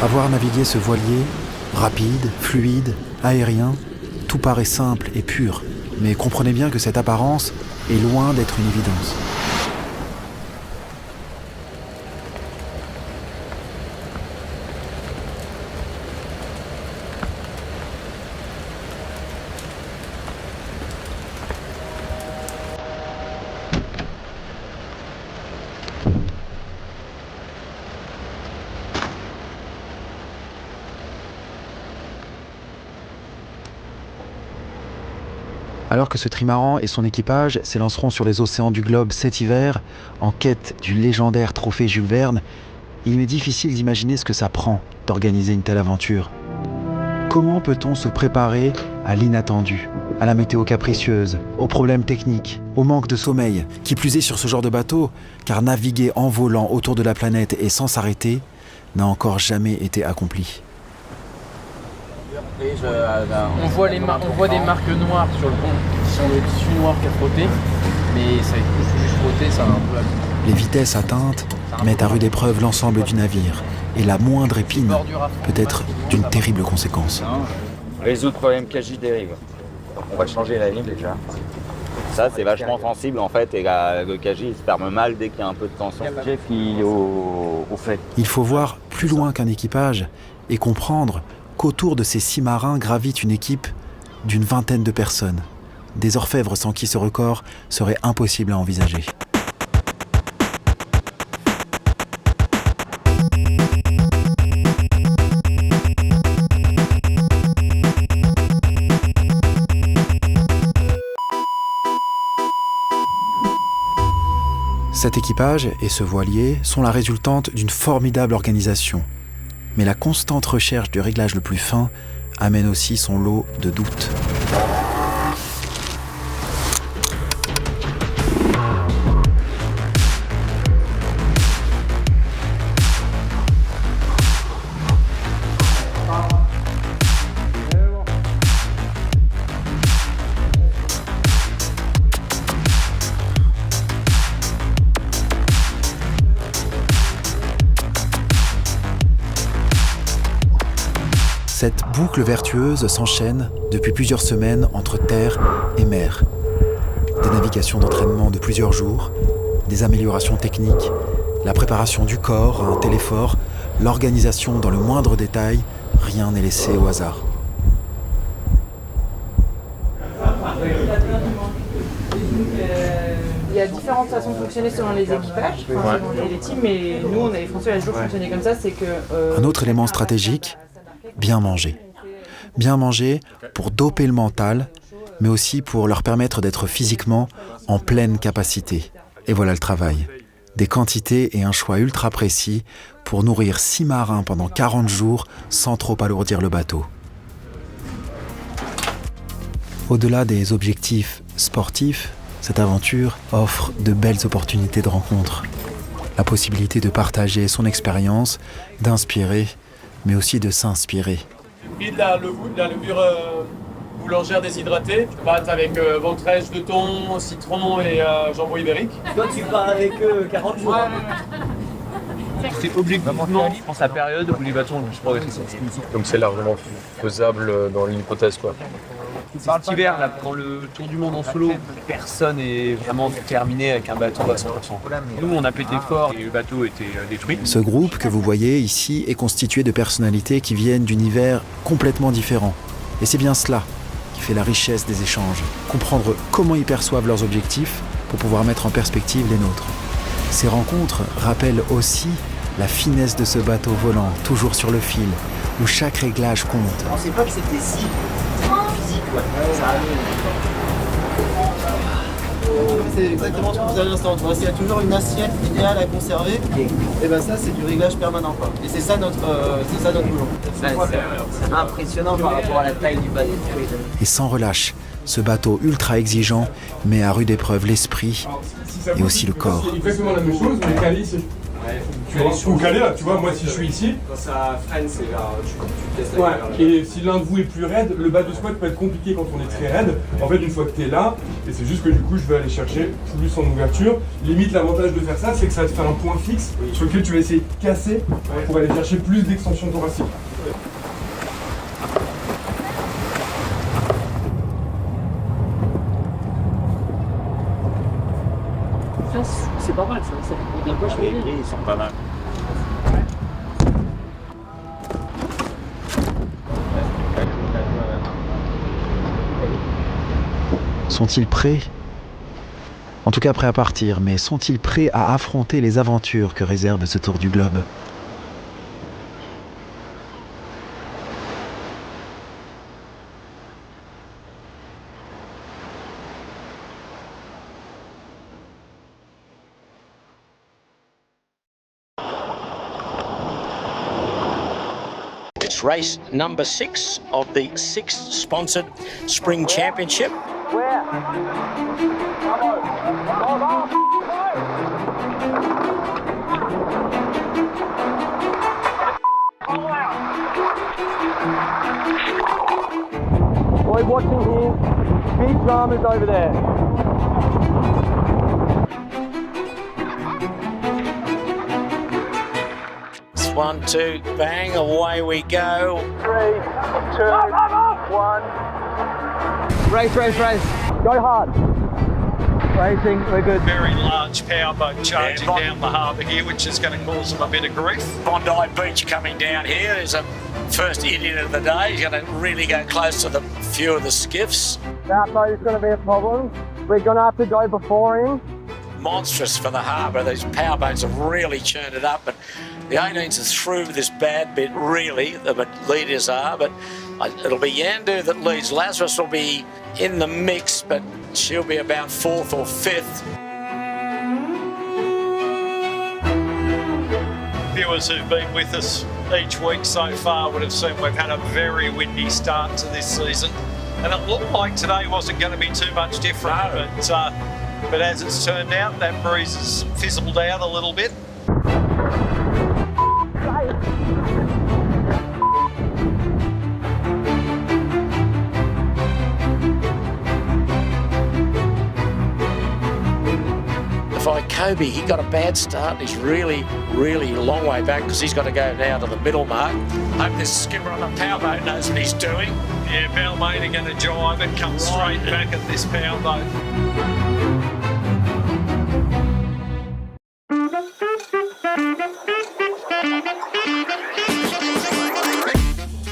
voir naviguer ce voilier, rapide, fluide, aérien, tout paraît simple et pur. Mais comprenez bien que cette apparence est loin d'être une évidence. Alors que ce trimaran et son équipage s'élanceront sur les océans du globe cet hiver, en quête du légendaire trophée Jules Verne, il m'est difficile d'imaginer ce que ça prend d'organiser une telle aventure. Comment peut-on se préparer à l'inattendu, à la météo capricieuse, aux problèmes techniques, au manque de sommeil, qui plus est sur ce genre de bateau, car naviguer en volant autour de la planète et sans s'arrêter n'a encore jamais été accompli. On voit des marques noires sur le pont qui sont le tissu noir qui a frotté, mais ça est juste frotté, ça a un peu abîmé. Les vitesses atteintes mettent à rude épreuve l'ensemble du navire, et la moindre épine peut être d'une terrible conséquence. Résoudre problème KJ dérive. On va changer la ligne déjà. Ça c'est vachement sensible en fait, et le KJ il se ferme mal dès qu'il y a un peu de tension. Jeff il est au fait. Il faut voir plus loin qu'un équipage et comprendre qu'autour de ces 6 marins gravite une équipe d'une vingtaine de personnes. Des orfèvres sans qui ce record serait impossible à envisager. Cet équipage et ce voilier sont la résultante d'une formidable organisation. Mais la constante recherche du réglage le plus fin amène aussi son lot de doutes. Cette boucle vertueuse s'enchaîne depuis plusieurs semaines entre terre et mer. Des navigations d'entraînement de plusieurs jours, des améliorations techniques, la préparation du corps à un téléphore, l'organisation dans le moindre détail, rien n'est laissé au hasard. Il y a différentes façons de fonctionner selon les équipages, selon les teams, mais nous, on les Français, on a toujours fonctionné comme ça, c'est que... Un autre élément stratégique, bien manger. Bien manger pour doper le mental, mais aussi pour leur permettre d'être physiquement en pleine capacité. Et voilà le travail. Des quantités et un choix ultra précis pour nourrir 6 marins pendant 40 jours sans trop alourdir le bateau. Au-delà des objectifs sportifs, cette aventure offre de belles opportunités de rencontre. La possibilité de partager son expérience, d'inspirer, mais aussi de s'inspirer. J'ai pris de la levure boulangère déshydratée, pâte avec ventrèche de thon, citron et jambon ibérique. Toi tu pars avec 40 jours. C'est objectivement, je pense, la période où les bateaux ont le plus progressé. Donc c'est largement faisable dans l'hypothèse quoi. Cet hiver, là, dans le tour du monde en solo, personne n'est vraiment terminé avec un bateau à 100%. Nous, on a pété fort et le bateau était détruit. Ce groupe que vous voyez ici est constitué de personnalités qui viennent d'univers complètement différents. Et c'est bien cela qui fait la richesse des échanges. Comprendre comment ils perçoivent leurs objectifs pour pouvoir mettre en perspective les nôtres. Ces rencontres rappellent aussi la finesse de ce bateau volant, toujours sur le fil, où chaque réglage compte. Je pensais pas que c'était si physique, ouais. Ça c'est exactement ce que vous avez à l'instant. Il y a toujours une assiette idéale à conserver. Et ben ça, c'est du réglage permanent, quoi. Et c'est ça notre boulot. C'est impressionnant par rapport à la taille du bateau. Et sans relâche, ce bateau ultra exigeant met à rude épreuve l'esprit et aussi le corps. C'est exactement la même chose, mais calice. Tu vois, faut caler là, tu vois, moi si je suis ici. Quand ça freine, c'est vers. Tu testes Ouais, et si l'un de vous est plus raide, le bas de squat peut être compliqué quand on est très raide. En fait, une fois que tu es là, et c'est juste que du coup, je vais aller chercher plus en ouverture. Limite, l'avantage de faire ça, c'est que ça va te faire un point fixe sur lequel tu vas essayer de casser pour aller chercher plus d'extension thoracique. C'est pas mal ça. La poche, Ils sont pas mal. Sont-ils prêts? En tout cas prêts à partir, mais sont-ils prêts à affronter les aventures que réserve ce tour du globe? It's race number 6 of the 6th sponsored Spring Championship. Boy, watching here. Big dramas over there. 1, 2, bang, away we go. 3, 2, 1. Race. Go hard. Racing, we're good. Very large powerboat charging down the harbour here, which is going to cause them a bit of grief. Bondi Beach coming down here. There's a first Indian of the day. He's going to really go close to the few of the skiffs. That boat's going to be a problem. We're going to have to go before him. Monstrous for the harbour. These powerboats have really churned it up, but the 18s are through this bad bit, really, the leaders are, but it'll be Yandu that leads. Lazarus will be in the mix, but she'll be about 4th or 5th. Viewers who've been with us each week so far would have seen we've had a very windy start to this season, and it looked like today wasn't going to be too much different, but as it's turned out, that breeze has fizzled out a little bit. Kobe, he got a bad start. He's really a long way back because he's got to go now to the middle mark. Hope this skipper on the powerboat knows what he's doing. Yeah, Balmain are going to jive and come straight back at this powerboat.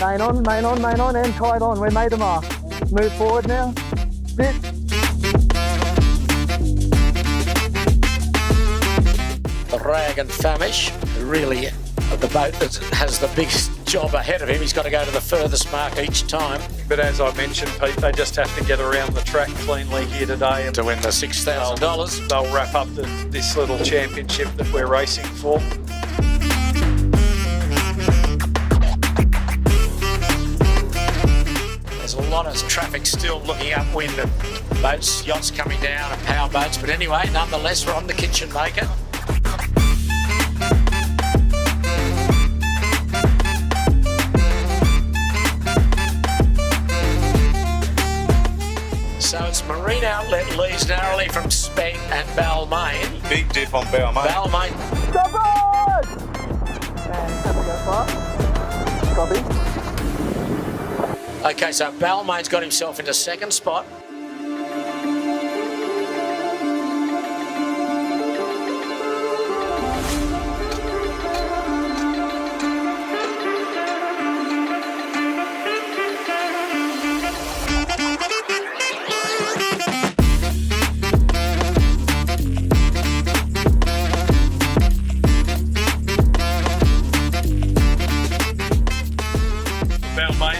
Main on, and tight on. We made them off. Move forward now. Sit. The Rag and Famish, really the boat that has the biggest job ahead of him. He's got to go to the furthest mark each time. But as I mentioned, Pete, they just have to get around the track cleanly here today to win the $6,000. They'll wrap up this little championship that we're racing for. There's a lot of traffic still looking upwind of boats, yachts coming down and power boats. But anyway, nonetheless, we're on the Kitchen Maker. So it's Marine Outlet leads narrowly from Spank and Balmain. Big dip on Balmain. Balmain. Stop it! And have to go fast. Copy. Okay, so Balmain's got himself into second spot.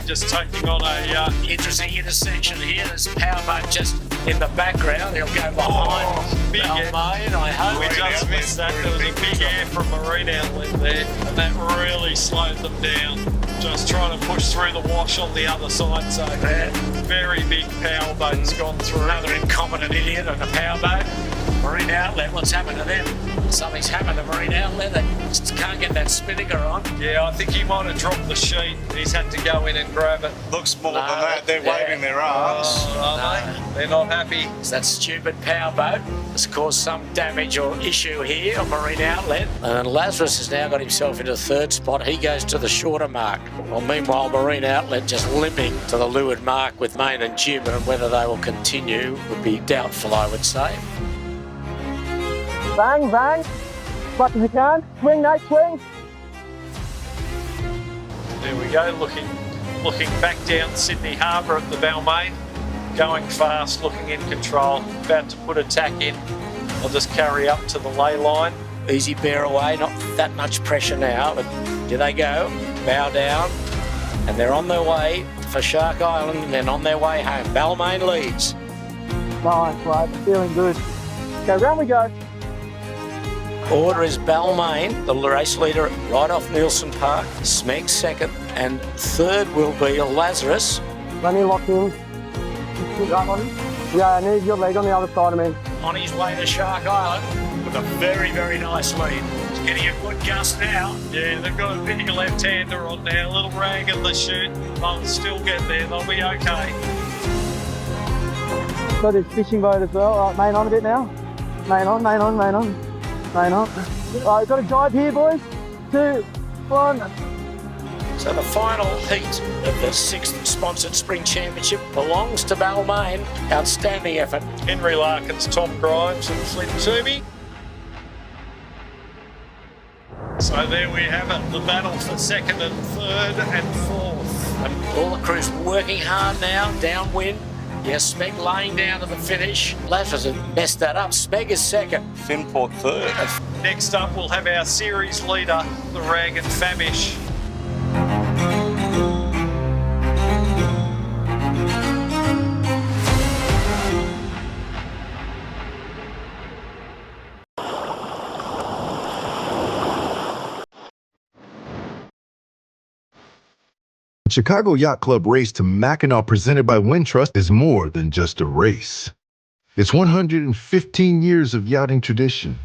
Just taking on a interesting intersection here. There's powerboat just in the background. He'll go behind Balmain, I hope. We just missed that. There was a big air from Marine Outlet there, and that really slowed them down. Just trying to push through the wash on the other side. So very big powerboat's gone through. Another incompetent idiot on a powerboat. Marine Outlet, what's happened to them? Something's happened to Marine Outlet. They just can't get that spinnaker on. Yeah, I think he might have dropped the sheet. He's had to go in and grab it. Looks more than that. They're waving their arms. They're not happy. It's that stupid powerboat has caused some damage or issue here on Marine Outlet. And Lazarus has now got himself into third spot. He goes to the shorter mark. Well, meanwhile, Marine Outlet just limping to the leeward mark with Main and Jim, and whether they will continue would be doubtful, I would say. Bang, bang. As much as you can. Swing, Nate, swing. There we go, looking back down Sydney Harbour at the Balmain. Going fast, looking in control. About to put a tack in. I'll just carry up to the ley line. Easy bear away, not that much pressure now, but here they go. Bow down, and they're on their way for Shark Island, and then on their way home. Balmain leads. Nice, right. Feeling good. Okay, round we go. Order is Balmain, the race leader right off Nielsen Park. Smeg second, and third will be Lazarus. Let me lock in. Yeah, I need your leg on the other side of me. On his way to Shark Island with a very, very nice lead. He's getting a good gust now. Yeah, they've got a big left-hander on there, a little rag in the chute. They'll still get there, they'll be okay. Got his fishing boat as well. All right, main on a bit now. Main on, main on, main on. Main on. All right, got a dive here, boys. 2, 1. So the final heat of the 6th sponsored Spring Championship belongs to Balmain. Outstanding effort. Henry Larkins, Tom Grimes and Flynn Toomey. So there we have it, the battle for second and third and fourth. And all the crews working hard now, downwind. Yes, Smeg laying down to the finish. Lazarus has messed that up. Smeg is second. Finport third. Next up, we'll have our series leader, the Rag and Famish. Chicago Yacht Club race to Mackinac presented by Wintrust is more than just a race. It's 115 years of yachting tradition.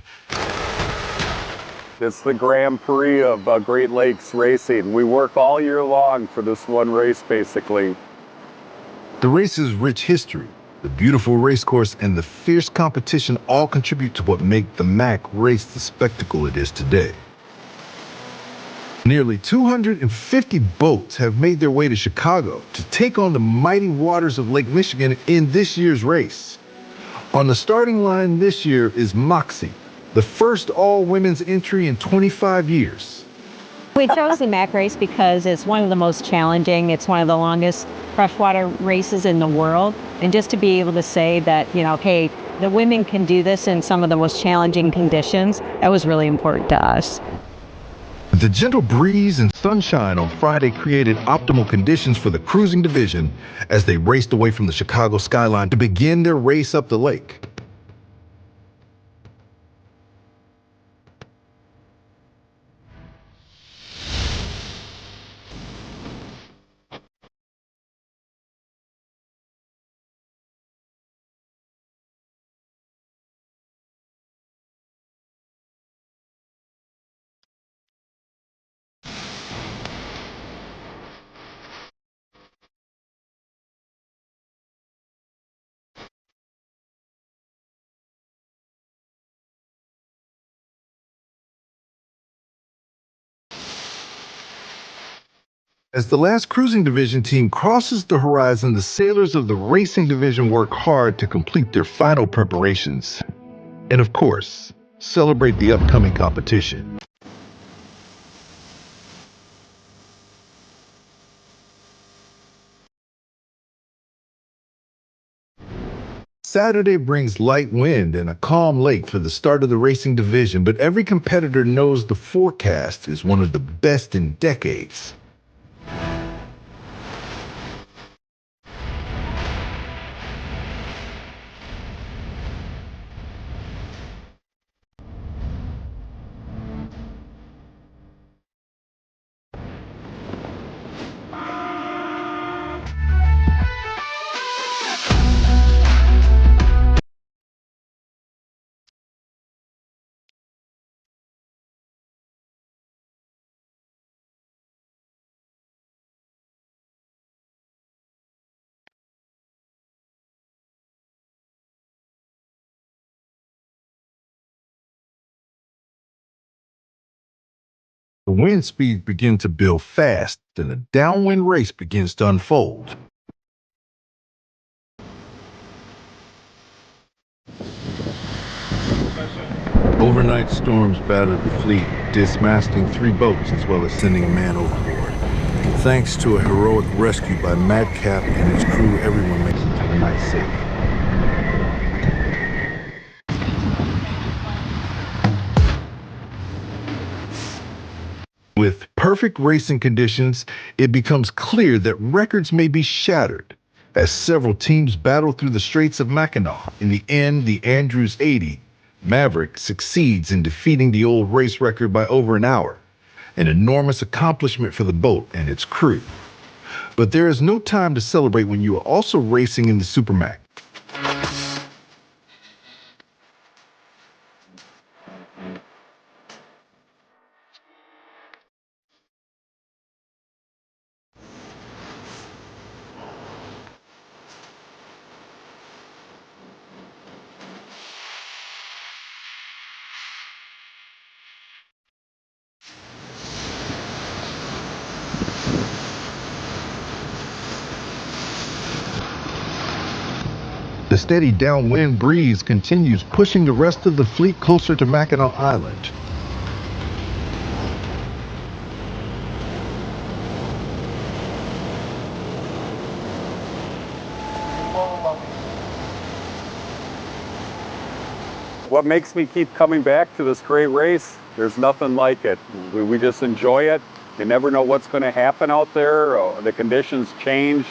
It's the Grand Prix of Great Lakes racing. We work all year long for this one race, basically. The race's rich history, the beautiful race course, and the fierce competition all contribute to what make the Mac race the spectacle it is today. Nearly 250 boats have made their way to Chicago to take on the mighty waters of Lake Michigan in this year's race. On the starting line this year is Moxie, the first all-women's entry in 25 years. We chose the Mac race because it's one of the most challenging. It's one of the longest freshwater races in the world. And just to be able to say that, you know, hey, the women can do this in some of the most challenging conditions, that was really important to us. The gentle breeze and sunshine on Friday created optimal conditions for the cruising division as they raced away from the Chicago skyline to begin their race up the lake. As the last cruising division team crosses the horizon, the sailors of the racing division work hard to complete their final preparations. And of course, celebrate the upcoming competition. Saturday brings light wind and a calm lake for the start of the racing division, but every competitor knows the forecast is one of the best in decades. The wind speeds begin to build fast, and the downwind race begins to unfold. Overnight storms battered the fleet, dismasting 3 boats as well as sending a man overboard. Thanks to a heroic rescue by Madcap and his crew, everyone makes it to the night safe. With perfect racing conditions, it becomes clear that records may be shattered as several teams battle through the Straits of Mackinac. In the end, the Andrews 80 Maverick succeeds in defeating the old race record by over an hour, an enormous accomplishment for the boat and its crew. But there is no time to celebrate when you are also racing in the Supermac. The steady downwind breeze continues pushing the rest of the fleet closer to Mackinac Island. What makes me keep coming back to this great race, there's nothing like it. We just enjoy it. You never know what's going to happen out there. The conditions change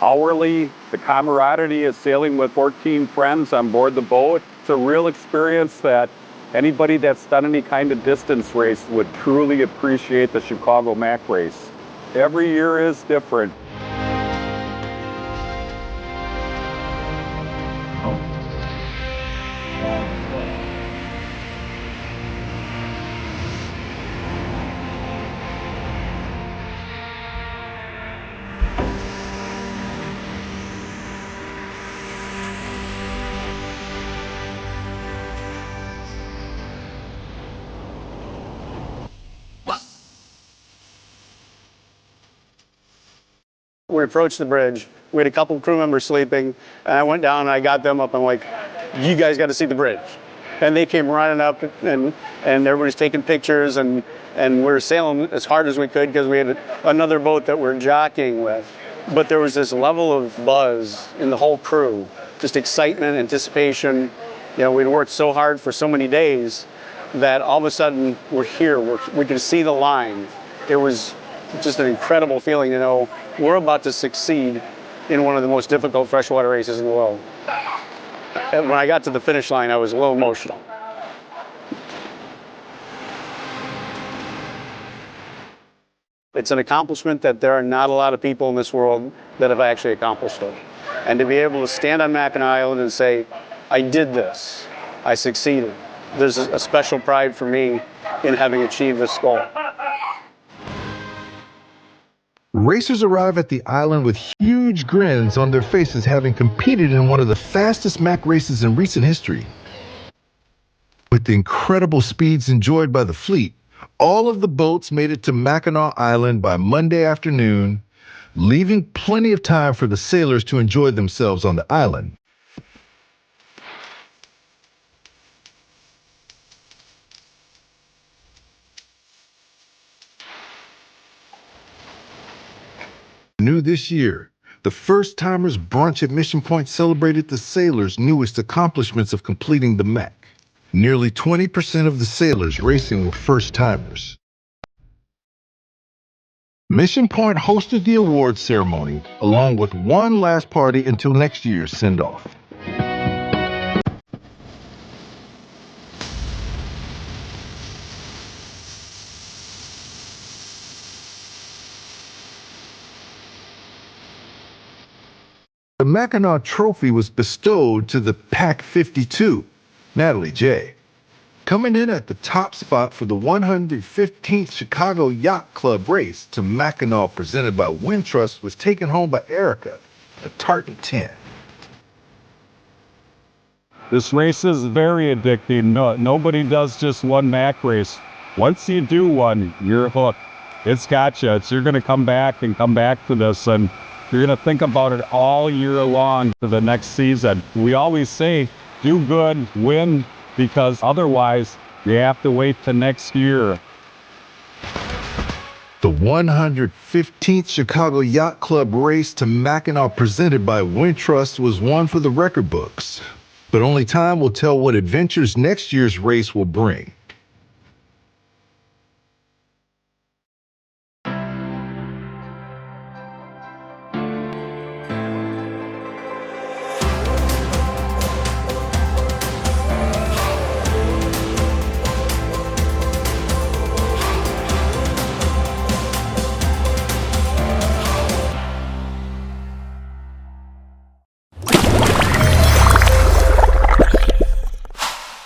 hourly. The camaraderie of sailing with 14 friends on board the boat. It's a real experience that anybody that's done any kind of distance race would truly appreciate the Chicago Mac race. Every year is different. We approached the bridge. We had a couple crew members sleeping, and I went down and I got them up. I'm like, you guys got to see the bridge. And they came running up, and everybody's taking pictures, and we're sailing as hard as we could because we had another boat that we're jockeying with. But there was this level of buzz in the whole crew, just excitement, anticipation. You know, we'd worked so hard for so many days that all of a sudden we're here. We could see the line. It was just an incredible feeling to know we're about to succeed in one of the most difficult freshwater races in the world. And when I got to the finish line, I was a little emotional. It's an accomplishment that there are not a lot of people in this world that have actually accomplished it. And to be able to stand on Mackinac Island and say, I did this, I succeeded. There's a special pride for me in having achieved this goal. Racers arrive at the island with huge grins on their faces, having competed in one of the fastest Mac races in recent history. With the incredible speeds enjoyed by the fleet, all of the boats made it to Mackinac Island by Monday afternoon, leaving plenty of time for the sailors to enjoy themselves on the island. New this year, the First Timers Brunch at Mission Point celebrated the sailors' newest accomplishments of completing the Mac. Nearly 20% of the sailors racing were first timers. Mission Point hosted the awards ceremony, along with one last party until next year's send-off. The Mackinac Trophy was bestowed to the Pac 52, Natalie J. Coming in at the top spot for the 115th Chicago Yacht Club race to Mackinac presented by Wintrust was taken home by Erica, a Tartan 10. This race is very addicting. Nobody does just one Mac race. once you do one, you're hooked. It's gotcha. You're going to come back to this, and you're going to think about it all year long to the next season. We always say, do good, win, because otherwise you have to wait till next year. The 115th Chicago Yacht Club race to Mackinac presented by Wintrust was one for the record books. But only time will tell what adventures next year's race will bring.